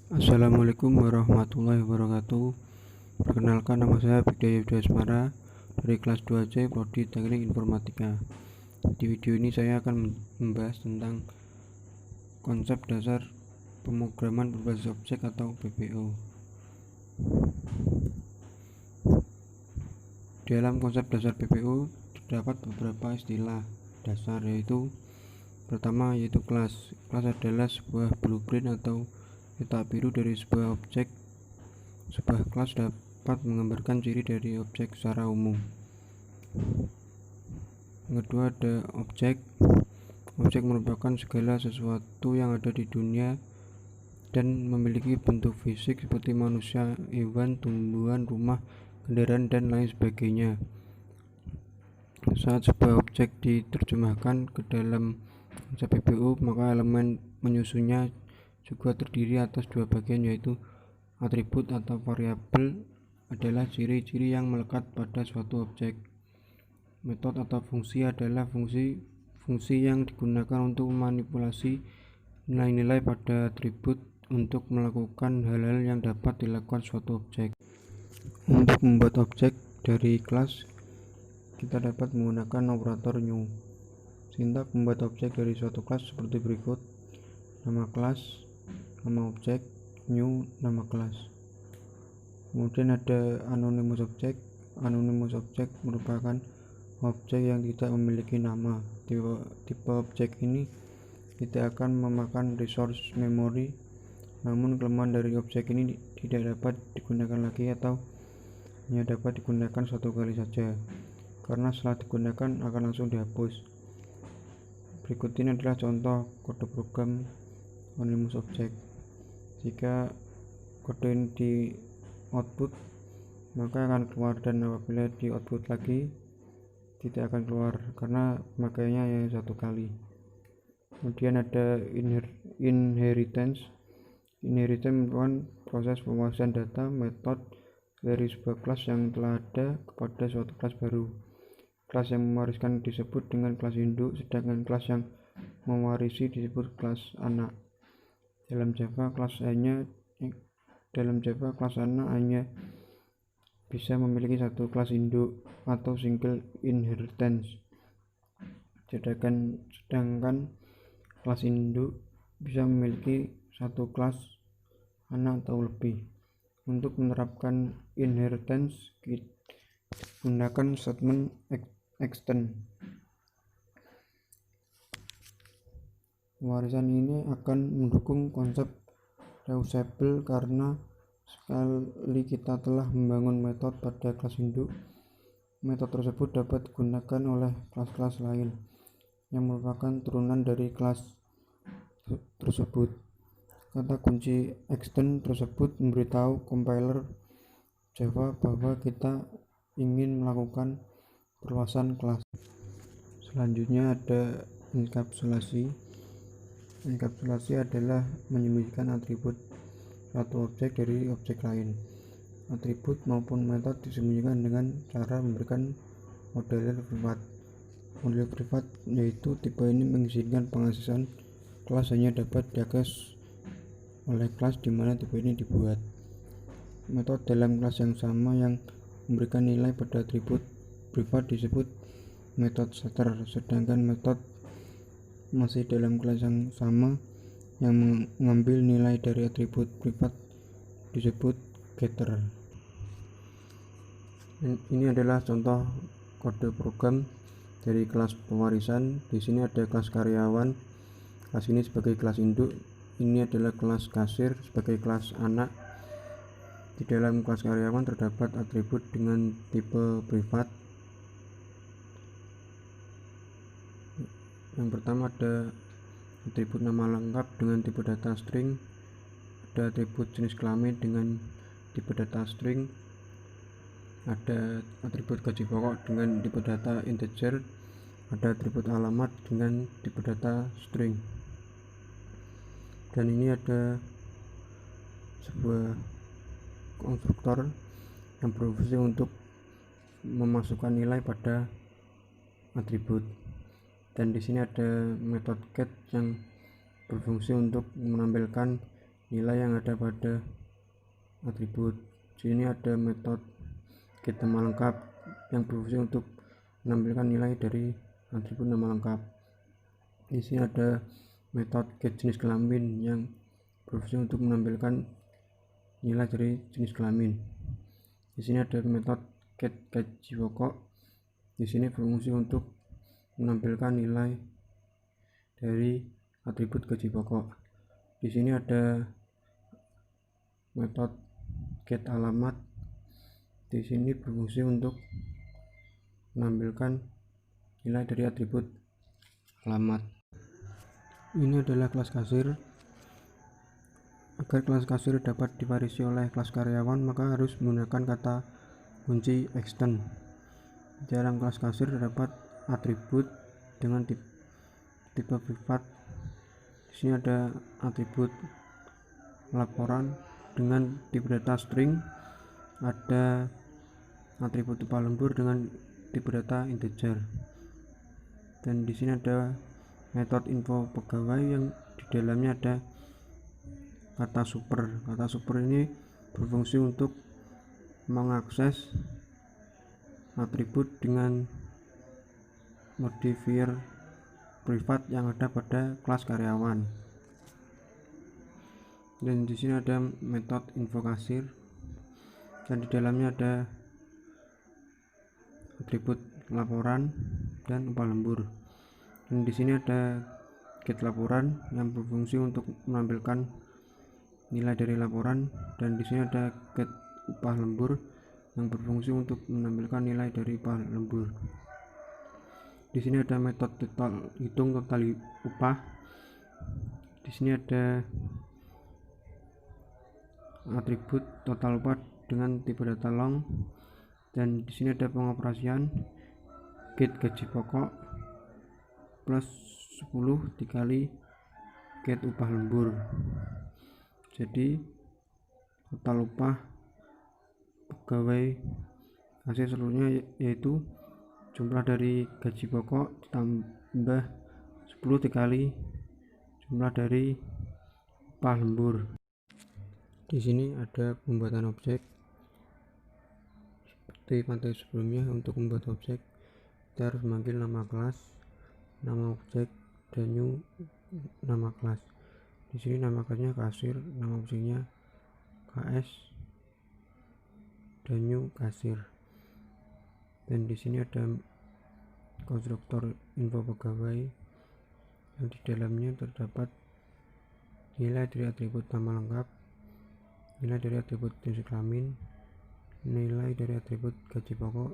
Assalamualaikum warahmatullahi wabarakatuh. Perkenalkan, nama saya Bigda Yudha Asmara dari kelas 2C Prodi Teknik Informatika. Di video ini saya akan membahas tentang konsep dasar pemrograman berbasis objek atau PBO. Dalam konsep dasar PBO terdapat beberapa istilah dasar, yaitu pertama yaitu kelas. Kelas adalah sebuah blueprint atau peta biru dari sebuah objek. Sebuah kelas dapat menggambarkan ciri dari objek secara umum. Yang kedua ada objek. Objek merupakan segala sesuatu yang ada di dunia dan memiliki bentuk fisik seperti manusia, hewan, tumbuhan, rumah, kendaraan, dan lain sebagainya. Saat sebuah objek diterjemahkan ke dalam konsep PBO, maka elemen menyusunnya juga terdiri atas dua bagian, yaitu atribut atau variabel adalah ciri-ciri yang melekat pada suatu objek. Metode atau fungsi adalah fungsi yang digunakan untuk memanipulasi nilai-nilai pada atribut untuk melakukan hal-hal yang dapat dilakukan suatu objek. Untuk membuat objek dari kelas, kita dapat menggunakan operator new. Sintak membuat objek dari suatu kelas seperti berikut: nama kelas, nama objek, new, nama kelas. Kemudian ada anonymous object. Anonymous object merupakan objek yang tidak memiliki nama. Tipe objek ini tidak akan memakan resource memori, namun kelemahan dari objek ini tidak dapat digunakan lagi atau hanya dapat digunakan satu kali saja, karena setelah digunakan akan langsung dihapus. Berikut ini adalah contoh kode program anonymous object. Jika kode ini di output, maka akan keluar, dan apabila di output lagi tidak akan keluar karena pemakaiannya hanya satu kali. Kemudian ada inheritance. Inheritance merupakan proses pewarisan data metode dari sebuah kelas yang telah ada kepada suatu kelas baru. Kelas yang mewariskan disebut dengan kelas induk, sedangkan kelas yang mewarisi disebut kelas anak. Dalam Java kelas anak hanya bisa memiliki satu kelas induk atau single inheritance, sedangkan kelas induk bisa memiliki satu kelas anak atau lebih. Untuk menerapkan inheritance, gunakan statement extend. Pewarisan ini akan mendukung konsep reusable karena sekali kita telah membangun metode pada kelas induk, metode tersebut dapat digunakan oleh kelas-kelas lain yang merupakan turunan dari kelas tersebut. Kata kunci extend tersebut memberitahu compiler Java bahwa kita ingin melakukan perluasan kelas. Selanjutnya ada enkapsulasi. Enkapsulasi adalah menyembunyikan atribut satu objek dari objek lain. Atribut maupun metode disembunyikan dengan cara memberikan modeler privat. Modeler privat yaitu tipe ini mengizinkan pengaksesan kelas hanya dapat diakses oleh kelas di mana tipe ini dibuat. Metode dalam kelas yang sama yang memberikan nilai pada atribut privat disebut metode setter, sedangkan metode masih dalam kelas yang sama yang mengambil nilai dari atribut privat disebut getter. Ini adalah contoh kode program dari kelas pewarisan. Di sini ada kelas karyawan. Kelas ini sebagai kelas induk. Ini adalah kelas kasir sebagai kelas anak. Di dalam kelas karyawan terdapat atribut dengan tipe privat. Yang pertama ada atribut nama lengkap dengan tipe data string, ada atribut jenis kelamin dengan tipe data string, ada atribut gaji pokok dengan tipe data integer, ada atribut alamat dengan tipe data string. Dan ini ada sebuah konstruktor yang berfungsi untuk memasukkan nilai pada atribut. Dan di sini ada metode get yang berfungsi untuk menampilkan nilai yang ada pada atribut. Di sini ada metode get nama lengkap yang berfungsi untuk menampilkan nilai dari atribut nama lengkap. Di sini ada metode get jenis kelamin yang berfungsi untuk menampilkan nilai dari jenis kelamin. Di sini ada metode get gaji pokok. Di sini berfungsi untuk menampilkan nilai dari atribut gaji pokok. Di sini ada metode get alamat. Di sini berfungsi untuk menampilkan nilai dari atribut alamat. Ini adalah kelas kasir. Agar kelas kasir dapat diwarisi oleh kelas karyawan, maka harus menggunakan kata kunci extend. Dalam kelas kasir terdapat atribut dengan tipe privat. Di sini ada atribut laporan dengan tipe data string, ada atribut upah lembur dengan tipe data integer, dan di sini ada metode info pegawai yang di dalamnya ada kata super. Kata super ini berfungsi untuk mengakses atribut dengan modifier privat yang ada pada kelas karyawan. Dan di sini ada metode info kasir dan di dalamnya ada atribut laporan dan upah lembur. Dan di sini ada get laporan yang berfungsi untuk menampilkan nilai dari laporan, dan di sini ada get upah lembur yang berfungsi untuk menampilkan nilai dari upah lembur. Di sini ada metode hitung total upah. Di sini ada atribut total upah dengan tipe data long, dan di sini ada pengoperasian get gaji pokok plus 10 dikali get upah lembur. Jadi total upah pegawai kasir seluruhnya yaitu jumlah dari gaji pokok ditambah 10 dikali jumlah dari upah lembur. Di sini ada pembuatan objek seperti pada sebelumnya. Untuk membuat objek kita harus memanggil nama kelas, nama objek, dan new nama kelas. Di sini nama kelasnya kasir, nama objeknya KS, dan new kasir. Dan di sini ada konstruktor info pegawai yang di dalamnya terdapat nilai dari atribut nama lengkap, nilai dari atribut jenis kelamin, nilai dari atribut gaji pokok,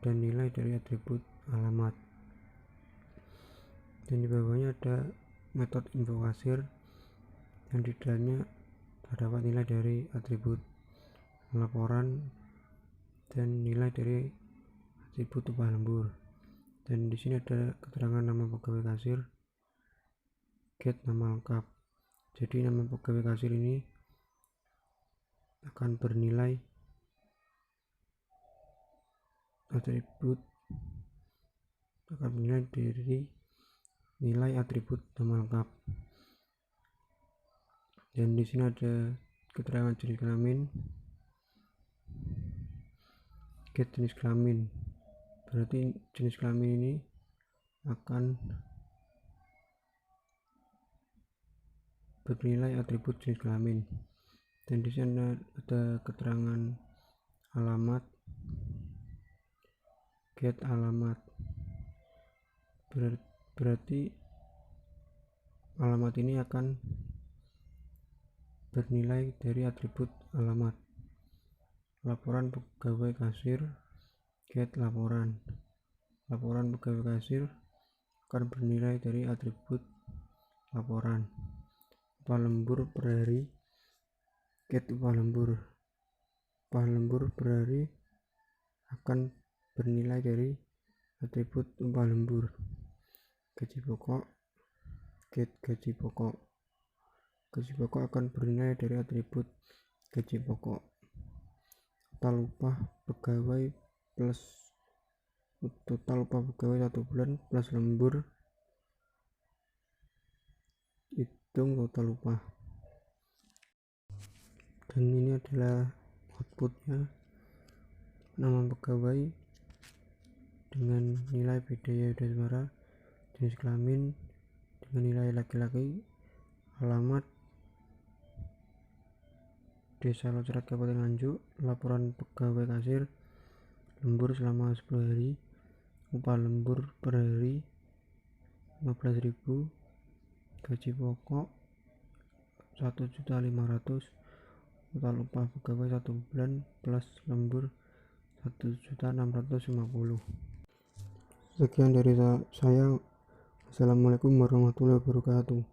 dan nilai dari atribut alamat. Dan di bawahnya ada metode info kasir yang di dalamnya terdapat nilai dari atribut laporan dan nilai dari atribut upah lembur. Dan di sini ada keterangan nama pegawai kasir, get nama lengkap. Jadi nama pegawai kasir ini akan bernilai atribut dari nilai atribut nama lengkap. Dan di sini ada keterangan jenis kelamin, get jenis kelamin, berarti jenis kelamin ini akan bernilai atribut jenis kelamin. Dan di sini ada keterangan alamat, get alamat, berarti alamat ini akan bernilai dari atribut alamat. Laporan pegawai kasir, get laporan. Laporan pegawai kasir akan bernilai dari atribut laporan. Upah lembur per hari, get upah lembur. Upah lembur per hari akan bernilai dari atribut upah lembur. Gaji pokok, get gaji pokok. Gaji pokok akan bernilai dari atribut gaji pokok. Total upah pegawai plus total upah pegawai 1 bulan plus lembur, hitung total upah. dan ini adalah outputnya. Nama pegawai dengan nilai Bidaya Yudaswara, jenis kelamin dengan nilai laki-laki, alamat Desa Locrat Kabupaten Nganjuk, laporan pegawai kasir, lembur selama 10 hari, upah lembur per hari 15.000, gaji pokok 1.500.000, total upah pegawai 1 bulan plus lembur 1.650.000. Sekian dari saya. Assalamualaikum warahmatullahi wabarakatuh.